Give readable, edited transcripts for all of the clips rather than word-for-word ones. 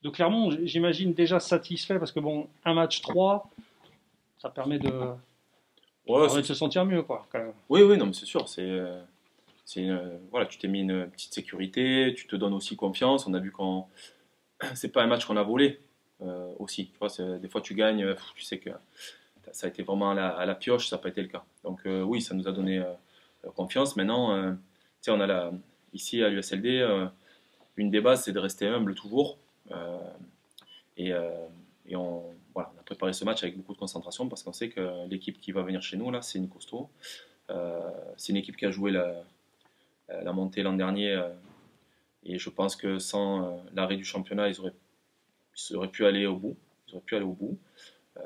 de Clermont, j'imagine déjà satisfait parce que bon, un match 3, ça permet Ouais, permet de se sentir mieux, quoi, quand même. oui, oui, non, mais c'est sûr. Voilà, tu t'es mis une petite sécurité, tu te donnes aussi confiance. On a vu qu'on, c'est pas un match qu'on a volé aussi. Tu vois, des fois tu gagnes, tu sais que ça a été vraiment à la pioche, ça n'a pas été le cas. Donc oui, ça nous a donné confiance. Maintenant, tu sais, ici à l'USLD, une des bases, c'est de rester humble toujours. Euh, et euh, voilà, on a préparé ce match avec beaucoup de concentration parce qu'on sait que l'équipe qui va venir chez nous, là, c'est une costaud. C'est une équipe qui a joué la montée l'an dernier. Et je pense que sans l'arrêt du championnat, ils auraient pu aller au bout. Ils auraient pu aller au bout. Euh,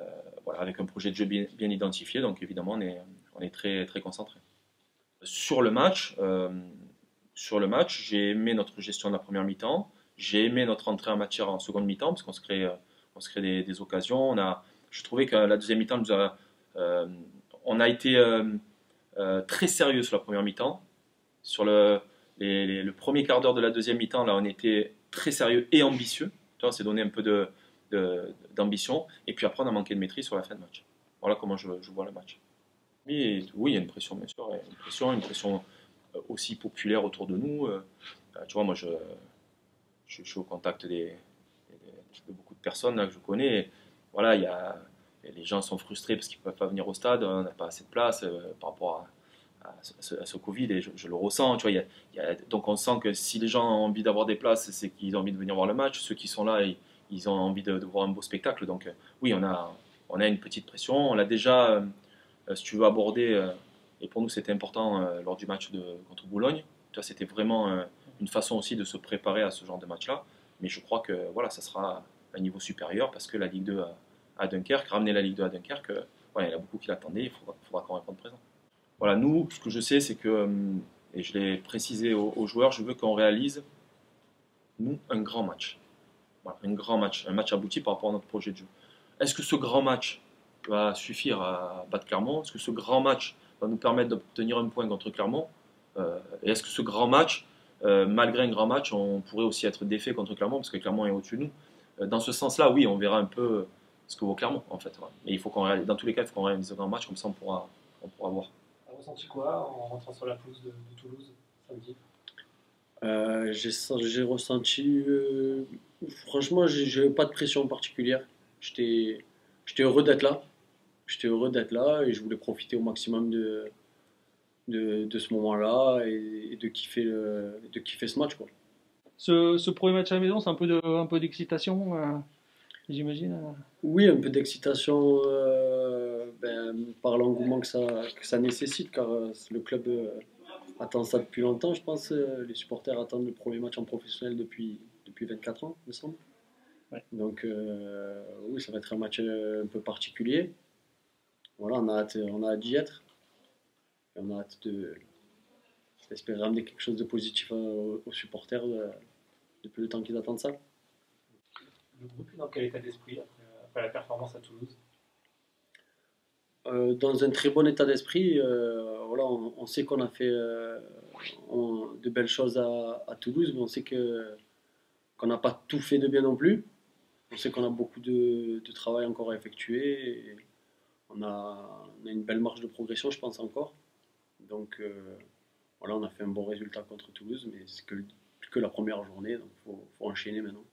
voilà, avec un projet de jeu bien identifié. Donc évidemment, on est très, très concentré. Sur le match, j'ai aimé notre gestion de la première mi-temps. J'ai aimé notre entrée en matière en seconde mi-temps parce on se crée des occasions. Je trouvais que la deuxième mi-temps euh, on a été très sérieux sur la première mi-temps. Sur le premier quart d'heure de la deuxième mi-temps, là, on était très sérieux et ambitieux. On s'est donné un peu d'ambition. Et puis après, on a manqué de maîtrise sur la fin de match. Voilà comment je vois le match. Mais oui, il y a une pression, bien sûr. Il y a une pression aussi populaire autour de nous. Tu vois, moi, je suis au contact de beaucoup de personnes là, que je connais. Et voilà, les gens sont frustrés parce qu'ils ne peuvent pas venir au stade. On n'a pas assez de place par rapport à ce Covid et je le ressens. Tu vois, donc on sent que si les gens ont envie d'avoir des places, c'est qu'ils ont envie de venir voir le match. Ceux qui sont là, ils ont envie de voir un beau spectacle. Donc oui, on a une petite pression. On l'a déjà, si tu veux, abordé. Et pour nous, c'était important lors du match contre Boulogne. Tu vois, c'était vraiment une façon aussi de se préparer à ce genre de match-là. Mais je crois que voilà, ça sera un niveau supérieur parce que la Ligue 2 à Dunkerque, ramener la Ligue 2 à Dunkerque, voilà, il y en a beaucoup qui l'attendaient. Faudra qu'on réponde présent. Voilà, nous, ce que je sais, c'est que, et je l'ai précisé aux joueurs, je veux qu'on réalise, nous, un grand match. Voilà, un match abouti par rapport à notre projet de jeu. Est-ce que ce grand match va suffire à battre Clermont? Est-ce que ce grand match va nous permettre d'obtenir un point contre Clermont? Et est-ce que ce grand match, malgré un grand match, on pourrait aussi être défait contre Clermont parce que Clermont est au-dessus de nous? Dans ce sens-là, oui, on verra un peu ce que vaut Clermont, en fait. Ouais. Mais il faut qu'on réalise, dans tous les cas, il faut qu'on réalise un grand match, comme ça on pourra voir. T'as ressenti quoi en rentrant sur la pelouse de Toulouse samedi? J'ai ressenti. Franchement, j'ai pas de pression particulière. J'étais j'étais heureux d'être là. J'étais heureux d'être là et je voulais profiter au maximum de ce moment-là et de kiffer ce match, quoi. Ce premier match à la maison, c'est un peu d'excitation, j'imagine. Oui, un peu d'excitation par l'engouement que ça nécessite, car le club attend ça depuis longtemps, je pense. Les supporters attendent le premier match en professionnel depuis 24 ans, il me semble. Ouais. Donc oui, ça va être un match un peu particulier. Voilà, on a hâte d'y être. Et on a hâte d'espérer ramener quelque chose de positif aux supporters depuis le temps qu'ils attendent ça. Le groupe est dans quel état d'esprit après la performance à Toulouse? Dans un très bon état d'esprit, voilà, on sait qu'on a fait de belles choses à Toulouse, mais on sait qu'on n'a pas tout fait de bien non plus. On sait qu'on a beaucoup de travail encore à effectuer. Et on a une belle marge de progression, je pense encore. Donc voilà, on a fait un bon résultat contre Toulouse, mais c'est que la première journée, donc faut enchaîner maintenant.